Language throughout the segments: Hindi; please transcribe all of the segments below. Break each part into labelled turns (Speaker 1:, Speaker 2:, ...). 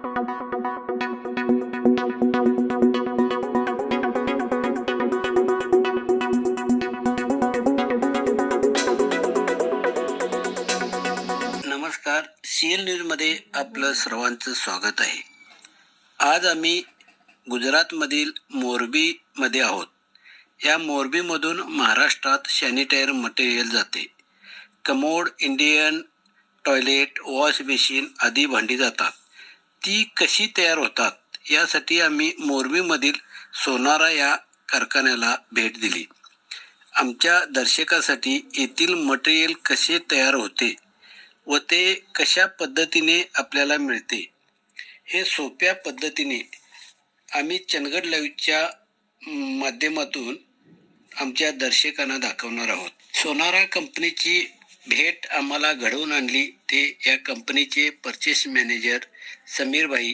Speaker 1: नमस्कार, CL न्यूजमध्ये आपलं सर्वांचं स्वागत आहे. आज आम्ही गुजरातमधील मोरबीमध्ये आहोत. या मोरबीमधून महाराष्ट्रात सॅनिटायर मटेरियल जाते. Commode, Indian toilet, wash basin आदी भांडी जातात. ती कशी तयार होतात यासाठी आम्ही मोरबीमधील सोनारा या कारखान्याला भेट दिली. आमच्या दर्शकासाठी येथील मटेरियल कसे तयार होते व ते कशा पद्धतीने आपल्याला मिळते हे सोप्या पद्धतीने आम्ही चंदगड लाईव्हच्या माध्यमातून आमच्या दर्शकांना दाखवणार आहोत. सोनारा कंपनीची भेट आम्हाला घडवून आणली ते या कंपनीचे परचेस मॅनेजर समीर भाई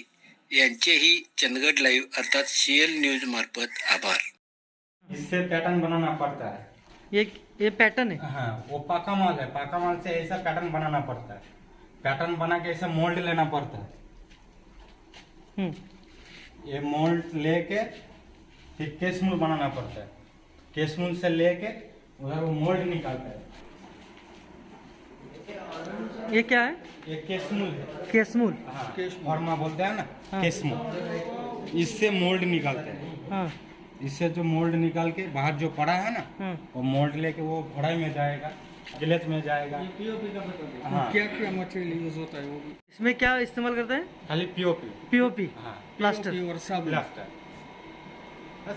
Speaker 1: यांचेही चंदगड लाईव्ह अर्थात CL न्यूज मार्फत आभार.
Speaker 2: इससे पैटर्न बनाना पड़ता है.
Speaker 3: ये पैटर्न है.
Speaker 2: हाँ, वो पाका माल है. पाका माल से ऐसा पैटर्न बनाना पड़ता है. पैटर्न बना के ऐसा मोल्ड लेना पड़ता है. ये मोल्ड लेके फिर केसमूल बनाना पड़ता है. केसमूल से लेके उधर वो मोल्ड निकालता है.
Speaker 3: ये क्या है?
Speaker 2: ये केसमूल है.
Speaker 3: केसमूल.
Speaker 2: हाँ, फॉर्मा बोलते हैं ना.
Speaker 3: हाँ.
Speaker 2: केसमूल इससे मोल्ड निकालते हैं.
Speaker 3: हाँ.
Speaker 2: इससे जो मोल्ड निकाल के बाहर जो पड़ा है ना
Speaker 3: हाँ.
Speaker 2: वो मोल्ड लेके वो कढ़ाई में जाएगा, गिलेट में जाएगा. हाँ.
Speaker 4: क्या क्या मटेरियल यूज होता है वो भी?
Speaker 3: इसमें क्या इस्तेमाल करते हैं?
Speaker 2: खाली POP.
Speaker 3: POP.
Speaker 2: हाँ,
Speaker 3: प्लास्टर.
Speaker 4: POP और साबुन.
Speaker 2: प्लास्टर.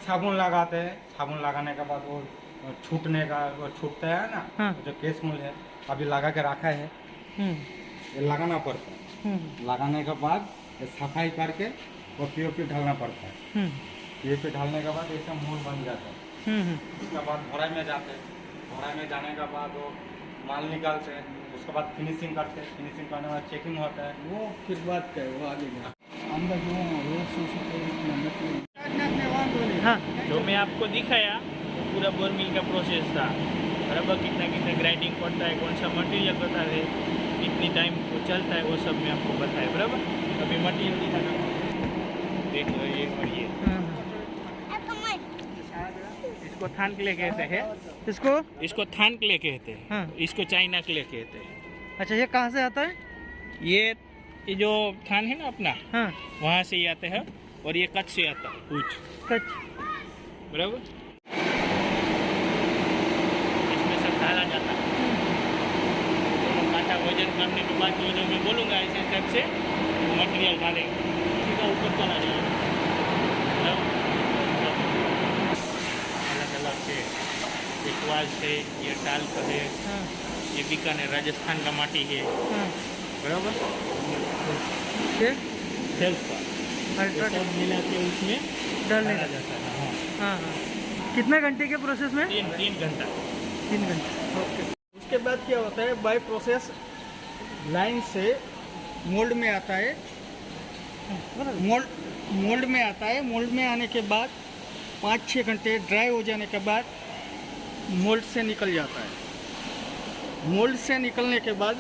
Speaker 2: साबुन लगाते हैं. साबुन लगाने के बाद वो छूटने का वो छूटता है ना.
Speaker 3: हाँ.
Speaker 2: जो केस मूल है अभी लगा के रखा है, ये लगाना पड़ता है. लगाने के बाद ये सफाई करके वो POP डालना पड़ता है. POP डालने के बाद ऐसा मूल बन जाता है. उसके बाद घोड़ाई में जाते हैं. घोड़ाई में जाने के बाद वो माल निकालते हैं. उसके बाद फिनिशिंग करते हैं. फिनिशिंग करने के बाद चेकिंग होता है.
Speaker 4: वो फिर बात क्या है वो आगे का अंदर जो मटेरियल.
Speaker 3: हाँ.
Speaker 5: जो मैं आपको दिखाया वो पूरा बोर मिल का प्रोसेस था. बराबर कितना कितना ग्राइंडिंग पड़ता है, कौन सा मटेरियल बता है, कितनी टाइम वो चलता है, वो सब मैं आपको बताया. बराबर अभी मटेरियल दिखाना देख लो. ये और ये इसको थान क्ले कहते हैं. इसको थान क्ले कहते हैं.
Speaker 3: हाँ.
Speaker 5: इसको चाइना क्ले कहते हैं.
Speaker 3: अच्छा, ये कहाँ से आता है?
Speaker 5: ये जो थान है ना अपना,
Speaker 3: हाँ.
Speaker 5: वहाँ से ही आते हैं. और ये कच्छ से आता है कुछ.
Speaker 3: कच्छ.
Speaker 5: बराबर इसमें सब डाला जाता है. दोनों कांटा वजन करने के बाद जो मैं बोलूँगा ऐसे टाइप से मटेरियल डालेंगे, सीधा ऊपर चला जाएगा. अलग अलग से इकवाल से ये टाल का है.
Speaker 3: हाँ.
Speaker 5: ये बीकानेर राजस्थान का माटी है.
Speaker 3: हाँ.
Speaker 5: बराबर
Speaker 3: ये
Speaker 5: सेल्फ का
Speaker 3: अल्ट्रा
Speaker 5: सब मिला के उसमें
Speaker 3: डालने
Speaker 5: डाला
Speaker 3: का.
Speaker 5: जाता है. हाँ,
Speaker 3: हाँ. हाँ. कितने घंटे के प्रोसेस में?
Speaker 5: 3 घंटा.
Speaker 3: 3 घंटे. ओके.
Speaker 4: उसके बाद क्या होता है, बाय प्रोसेस लाइन से मोल्ड में आता है. मोल्ड में आता है. मोल्ड में आने के बाद 5-6 घंटे ड्राई हो जाने के बाद मोल्ड से निकल जाता है. मोल्ड से निकलने के बाद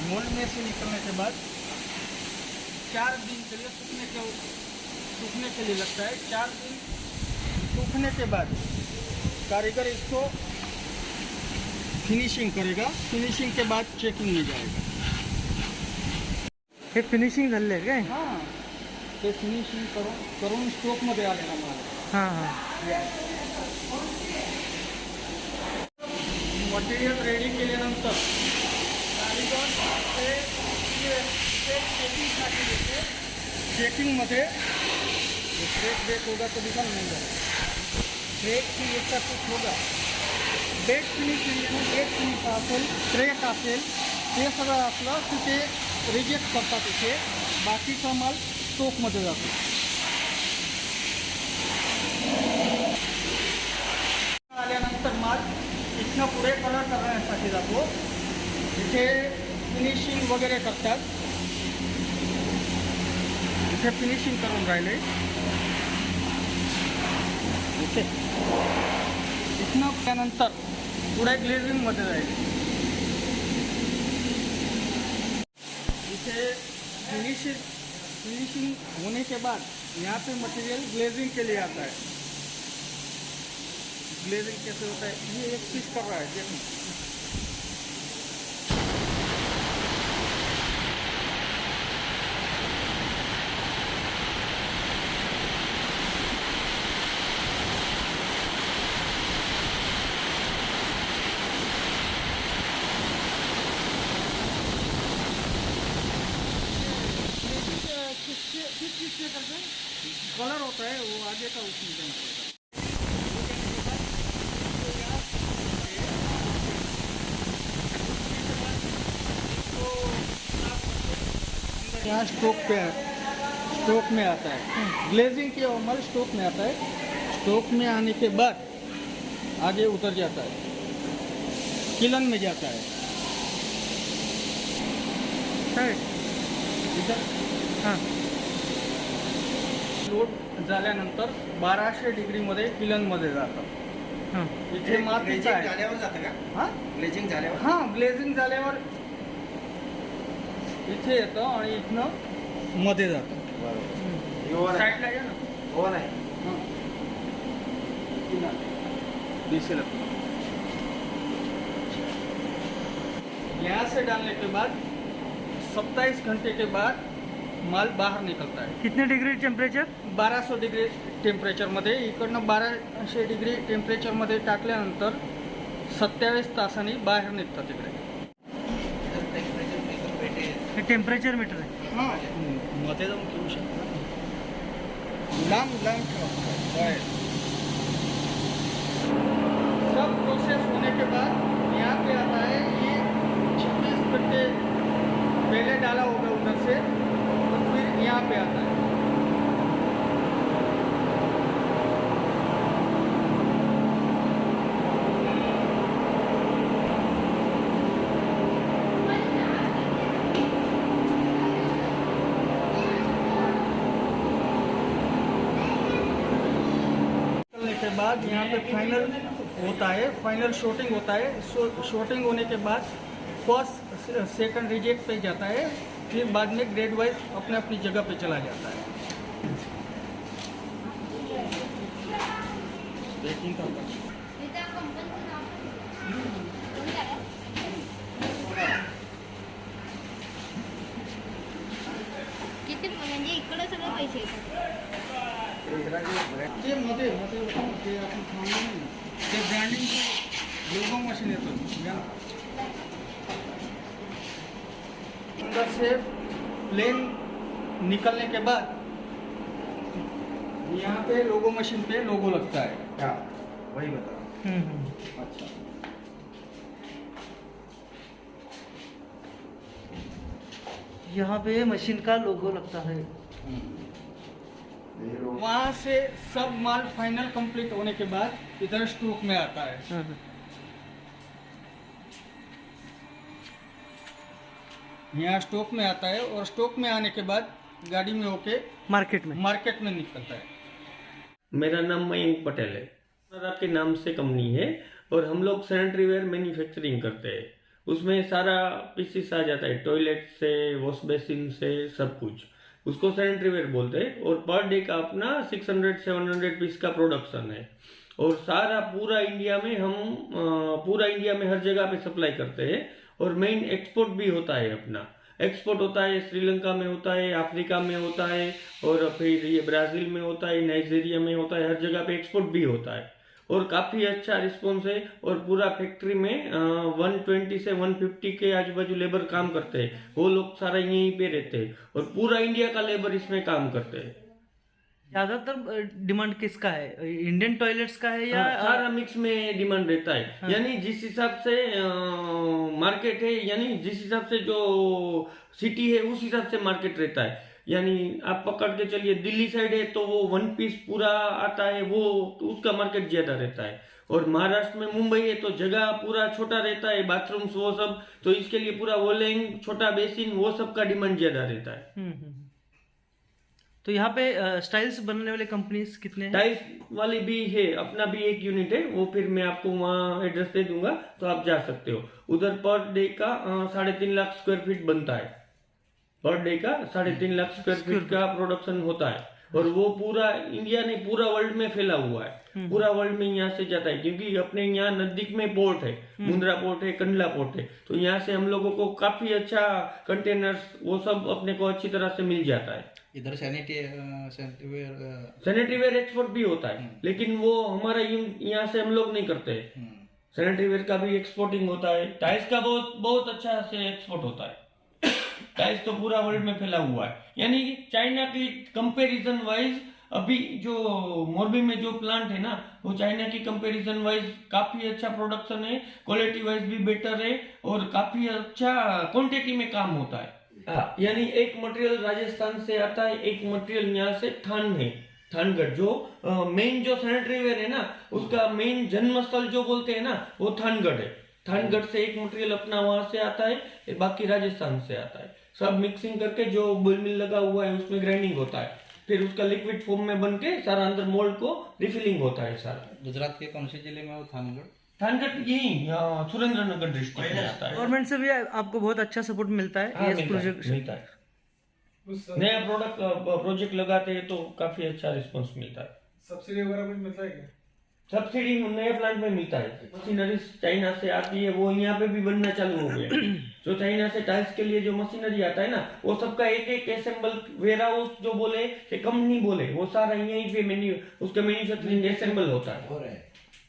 Speaker 4: मोल्ड में से निकलने के बाद 4 दिन के लिए सूखने के लिए लगता है. 4 दिन सूखने के बाद कारीगर इसको फिनिशिंग करेगा. फिनिशिंग के बाद चेकिंग में जाएगा.
Speaker 3: हे फिनिशिंग झाले काय?
Speaker 4: हां, ते फिनिशिंग करून स्टॉकमध्ये आलेला माल.
Speaker 3: हां. हां.
Speaker 4: मटेरियल रेडी केल्यानंतर कारीगर ते चेकिंगसाठी देते. चेकिंगमध्ये ब्रेक होगा तो दिखा नहीं जाएगा. ब्रेक की एकटा कुछ होगा. बेड फिनिश असेल, क्रेक असेल, ते सगळं असलं की ते रिजेक्ट करतात. इथे बाकीचा माल स्टॉकमध्ये जातो. आल्यानंतर माल इथनं पुढे कलर करण्यासाठी जातो. इथे फिनिशिंग वगैरे करतात. इथे फिनिशिंग करून राहिले. इथे इथनं त्यानंतर पुढे ग्लेझिंगमध्ये जाईल. इथे फिनिशिंग होने के बाद यहाँ पे मटेरियल ग्लेजिंग के लिए आता है. ग्लेजिंग कैसे होता है ये एक पीस कर रहा है देखो. किस चीज़ से करते हैं? कलर होता है वो आगे का उसमें देना पड़ेगा. यहाँ स्टोक में आता है. ग्लेजिंग के अमल स्टोक में आता है. स्टोक में आने के बाद आगे उतर जाता है, किलन में जाता है. इधर
Speaker 3: हां
Speaker 4: लोड झाल्यानंतर 1200 डिग्रीमध्ये किलनमध्ये जातं.
Speaker 3: हां
Speaker 4: इथे मातीचं आहे.
Speaker 2: झाल्यावर जातं का?
Speaker 4: हां
Speaker 2: ग्लेजिंग झाल्यावर?
Speaker 4: हां ग्लेझिंग झाल्यावर इथे येतं आणि इथनं मध्ये जातं.
Speaker 2: बरोबर.
Speaker 4: साईडला या ना.
Speaker 2: हो नाही.
Speaker 4: हां. किलन दिसेल आपल्याला. यहाँ से डालने के बाद 27 घंटे के बाद माल बाहर निकलता है.
Speaker 3: कितने डिग्री टेम्परेचर?
Speaker 4: 1200 डिग्री टेम्परेचरमध्ये. इकडनं 1200 डिग्री टेम्परेचरमध्ये टाकल्यानंतर 27 तासांनी बाहेर निघतात तिकडे.
Speaker 3: हे टेम्परेचर मीटर आहे.
Speaker 4: हां मध्ये जाऊन घेऊ शकतो. लांब ठेवा बाहेर. सब प्रोसेस होने के बाद यहाँ पे आता है. ये 26 घंटे पहले डाला होगा उधर से और फिर यहाँ पे आता है. के बाद यहाँ पे फाइनल होता है. फाइनल शॉटिंग होता है. शॉटिंग होने के बाद फर्स्ट सेकंड रिजेक्ट पे जाता है. फिर बाद में ग्रेड वाइज अपने अपनी जगह पे चला जाता है. पैकिंग का
Speaker 6: किती म्हणजे इकडे सगळे पैसे येतात.
Speaker 4: ते मध्ये होतं ते आपण थांबलो नाही ना. ते ब्रँडिंग लोगो मशीन येतं. अंदर से प्लेन निकलने के बाद यहाँ पे लोगो मशीन पे लोगो लगता है.
Speaker 2: क्या? वही बता.
Speaker 4: अच्छा.
Speaker 3: यहाँ पे मशीन का लोगो लगता है.
Speaker 4: वहाँ से सब माल फाइनल कंप्लीट होने के बाद इधर स्टॉक में आता है.
Speaker 3: हाँ.
Speaker 4: यहाँ स्टॉक में आता है और स्टॉक में आने के बाद गाड़ी में होके
Speaker 3: मार्केट में
Speaker 4: निकलता है.
Speaker 7: मेरा नाम मयंक पटेल है. सर आपके नाम से कंपनी है और हम लोग सैनिटरी वेयर मैन्युफैक्चरिंग करते हैं. उसमें सारा पीसीस आ जाता है. टॉयलेट से, वॉश बेसिन से, सब कुछ. उसको सैनिटरी वेयर बोलते हैं और पर डे का अपना 600-700 पीस का प्रोडक्शन है. और सारा पूरा इंडिया में हर जगह पे सप्लाई करते हैं. और मेन एक्सपोर्ट भी होता है. अपना एक्सपोर्ट होता है श्रीलंका में होता है, अफ्रीका में होता है, और फिर ये ब्राज़ील में होता है, नाइजीरिया में होता है. हर जगह पे एक्सपोर्ट भी होता है और काफ़ी अच्छा रिस्पॉन्स है. और पूरा फैक्ट्री में 120 से 150 के आजू बाजू लेबर काम करते हैं. वो लोग सारा यहीं पे रहते हैं और पूरा इंडिया का लेबर इसमें काम करते हैं.
Speaker 3: ज्यादातर डिमांड किसका है? इंडियन टॉयलेट्स का है या
Speaker 7: सारा मिक्स में डिमांड रहता है.
Speaker 3: हाँ.
Speaker 7: यानी जिस हिसाब से मार्केट है, यानी जिस हिसाब से जो सिटी है उस हिसाब से मार्केट रहता है. यानी आप पकड़ के चलिए दिल्ली साइड है तो वो वन पीस पूरा आता है, वो उसका मार्केट ज्यादा रहता है. और महाराष्ट्र में मुंबई है तो जगह पूरा छोटा रहता है, बाथरूम्स वो सब, तो इसके लिए पूरा वॉलिंग, छोटा बेसिन, वो सब का डिमांड ज्यादा रहता है।
Speaker 3: तो यहाँ पे स्टाइल्स बनाने वाले कंपनीज कितने हैं?
Speaker 7: टाइल्स वाली भी है, अपना भी एक यूनिट है, वो फिर मैं आपको वहाँ एड्रेस दे दूंगा तो आप जा सकते हो। उधर पर डे का 3.5 लाख स्क्वायर फीट बनता है, पर डे का 3.5 लाख स्क्वायर फीट का प्रोडक्शन होता है, और वो पूरा इंडिया नहीं पूरा वर्ल्ड में फैला हुआ है, पूरा वर्ल्ड में यहाँ से जाता है, क्योंकि अपने यहाँ नजदीक में पोर्ट है, मुंद्रा पोर्ट है, कंडला पोर्ट है, तो यहाँ से हम लोगों को काफी अच्छा कंटेनर्स वो सब अपने को अच्छी तरह से मिल जाता है।
Speaker 8: इधर
Speaker 7: सैनिटरी वेयर एक्सपोर्ट भी होता है, लेकिन वो हमारा यहाँ से हम लोग नहीं करते हैं। सैनिटरी वेयर का भी एक्सपोर्टिंग होता है, टाइल्स का बहुत अच्छा से एक्सपोर्ट होता है। टाइल्स तो पूरा वर्ल्ड में फैला हुआ है, यानी कि चाइना की कंपैरिजन वाइज अभी जो मोरबी में जो प्लांट है ना, वो चाइना की कंपैरिजन वाइज काफी अच्छा प्रोडक्शन है, क्वालिटी वाइज भी बेटर है, और काफी अच्छा क्वांटिटी में काम होता है। यानी एक मटेरियल राजस्थान से आता है, एक मटेरियल यहाँ से थानगढ़ जो मेन जो सैनिटरी वेयर है ना, उसका मेन जन्मस्थल जो बोलते हैं ना, वो थानगढ़ है। थानगढ़ से एक मटेरियल अपना वहां से आता है, बाकी राजस्थान से आता है। सब मिक्सिंग करके जो बुल मिल लगा हुआ है उसमें ग्राइंडिंग होता है, फिर उसका लिक्विड फॉर्म में बन के सारा अंदर मोल्ड को रिफिलिंग होता है सारा।
Speaker 8: गुजरात के कौन से जिले में वो थानगढ़?
Speaker 7: थानगढ़ यही सुरेंद्रनगर डिस्ट्रिक्ट में आता है।
Speaker 3: गवर्नमेंट से भी आपको बहुत अच्छा सपोर्ट मिलता है इस प्रोजेक्ट से?
Speaker 7: मिलता है। नया प्रोजेक्ट लगाते हैं तो काफी अच्छा रिस्पॉन्स मिलता है।
Speaker 2: सब्सिडी वगैरह कुछ मिलता है क्या?
Speaker 7: सब्सिडी नए प्लांट में मिलता है। मशीनरी चाइना से आती है, वो यहाँ पे भी बनना चालू हो गया। जो चाइना से टाइल्स के लिए जो मशीनरी आता है ना, वो सबका एक एक असेंबल वेयर हाउस जो बोले कि कंपनी बोले, वो सारा यहीं पे उसका मैन्युफैक्चरिंग असेंबल होता है।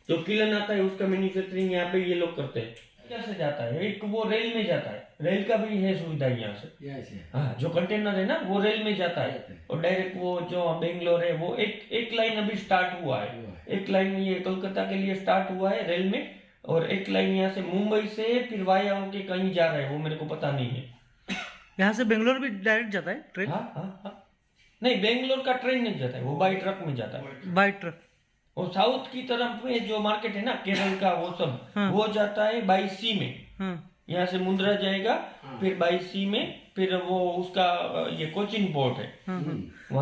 Speaker 7: जो किलन आता है उसका मैन्युफैक्चरिंग यहाँ पे ये लोग करते हैं। कैसे जाता है? एक वो रेल में जाता है, रेल का भी है सुविधा यहाँ से। हाँ, जो कंटेनर है ना वो रेल में जाता है, और डायरेक्ट वो जो बेंगलोर है वो एक लाइन अभी स्टार्ट हुआ है। एक लाइन ये कोलकाता के लिए स्टार्ट हुआ है रेल में, और एक लाइन यहाँ से मुंबई से फिर वाया होके कहीं जा रहा है, वो मेरे को पता नहीं है।
Speaker 3: यहाँ से बेंगलोर भी डायरेक्ट जाता है ट्रेन?
Speaker 7: हाँ। नहीं, बेंगलोर का ट्रेन नहीं जाता है, वो बाई ट्रक में जाता है।
Speaker 3: By truck?
Speaker 7: और साउथ की तरफ में जो मार्केट है ना केरल का, वो सब वो जाता है बाई सी में। यहाँ से मुंद्रा जाएगा, फिर बाई सी में, फिर वो उसका ये कोचिन पोर्ट है।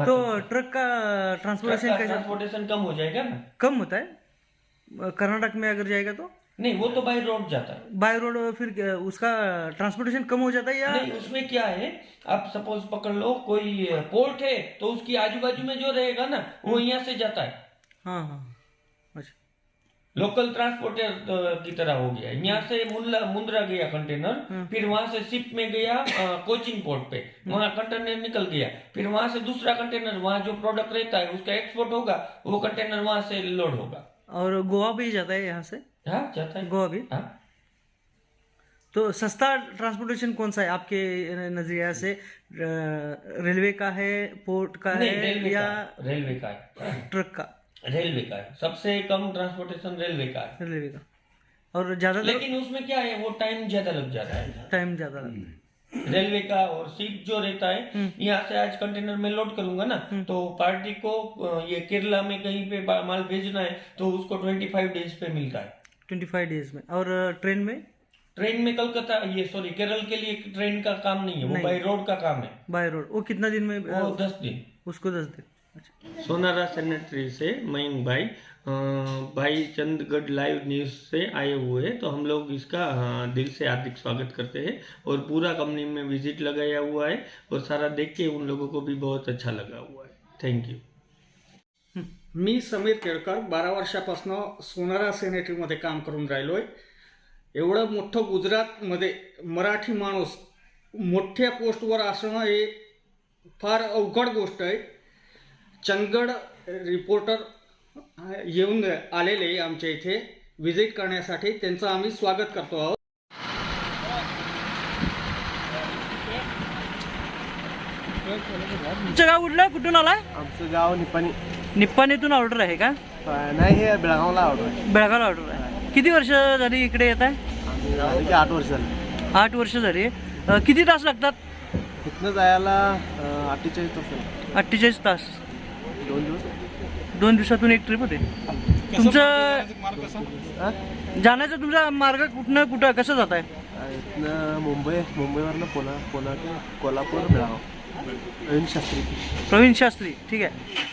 Speaker 3: तो ट्रक का
Speaker 7: ट्रांसपोर्टेशन कम हो जाएगा ना?
Speaker 3: कम होता है कर्नाटक में अगर जाएगा तो?
Speaker 7: नहीं, वो तो बाई रोड जाता है।
Speaker 3: बाई रोड फिर उसका ट्रांसपोर्टेशन कम हो जाता है या
Speaker 7: नहीं? उसमें क्या है, आप सपोज पकड़ लो कोई पोर्ट है, तो उसकी आजू बाजू में जो रहेगा ना, वो यहाँ से जाता है।
Speaker 3: हाँ, अच्छा।
Speaker 7: लोकल ट्रांसपोर्टर की तरह हो गया। यहाँ से मुंद्रा गया कंटेनर, फिर वहां से शिप में गया कोचिन पोर्ट पे, वहां कंटेनर निकल गया, फिर वहां से दूसरा कंटेनर, वहां जो प्रोडक्ट रहता है उसका एक्सपोर्ट होगा, वो कंटेनर वहां से लोड होगा।
Speaker 3: और गोवा भी जाता है यहाँ से?
Speaker 7: हाँ, जाता है
Speaker 3: गोवा भी।
Speaker 7: हाँ।
Speaker 3: तो सस्ता ट्रांसपोर्टेशन कौन सा है आपके नजरिया से? रेलवे का है, पोर्ट का है, या
Speaker 7: रेलवे का है?
Speaker 3: ट्रक का?
Speaker 7: रेलवे का है, सबसे कम ट्रांसपोर्टेशन रेलवे का है।
Speaker 3: रेलवे का। और ज्यादा,
Speaker 7: लेकिन उसमें क्या है, वो टाइम ज्यादा लग जाता है।
Speaker 3: टाइम ज्यादा लगता है
Speaker 7: रेलवे का। और सीट जो रहता है, यहाँ से आज कंटेनर में लोड करूंगा ना, तो पार्टी को ये केरला में कहीं पे माल भेजना है, तो उसको 25 डेज पे मिलता है।
Speaker 3: 25 डेज में। और ट्रेन में?
Speaker 7: ट्रेन में कलकत्ता केरल के लिए ट्रेन का काम नहीं है, वो बाई रोड का काम है।
Speaker 3: By road. वो कितना दिन में?
Speaker 7: वो 10 दिन।
Speaker 3: उसको 10 दिन। अच्छा।
Speaker 7: सोनारा सैनिटरी से मयंक भाई चंदगढ़ लाइव न्यूज़ से आए हुए हैं, तो हम लोग इसका दिल से हार्दिक स्वागत करते हैं, और पूरा कंपनी में विजिट लगाया हुआ है, और सारा देख के उन लोगों को भी बहुत अच्छा लगा हुआ है। Thank you.
Speaker 4: मी समीर केळकर 12 वर्षापासून सोनारा सॅनिटरीमध्ये काम करून राहिलो आहे. एवढं मोठं गुजरातमध्ये मराठी माणूस मोठ्या पोस्टवर असणं हे फार अवघड गोष्ट आहे. चंदगड रिपोर्टर येऊन आलेले आमच्या इथे व्हिजिट करण्यासाठी, त्यांचं आम्ही स्वागत करतो आहोत.
Speaker 3: तुमचं गाव कुठलं? कुठून आलाय?
Speaker 9: आमचं गाव निपाणी.
Speaker 3: निप्पाणीतून ऑर्डर आहे का?
Speaker 9: नाही, हे बेळगावला ऑर्डर आहे.
Speaker 3: बेळगावला ऑर्डर आहे. किती वर्ष झाली इकडे येत आहे?
Speaker 9: 8 वर्ष झाली.
Speaker 3: 8 वर्ष झाली. किती तास लागतात
Speaker 9: इथनं जायला? 48 तास.
Speaker 3: 48 तास.
Speaker 9: 2 दिवस.
Speaker 3: 2 दिवसातून एक ट्रिप होते. तुमचं
Speaker 8: मार्ग कसा
Speaker 3: जाण्याचा तुमचा मार्ग कुठनं कुठं कसं जात आहे?
Speaker 9: इथनं मुंबईवरनं पुणा ते कोल्हापूर बेळगाव प्रवीण शास्त्री
Speaker 3: प्रवीण शास्त्री, ठीक आहे.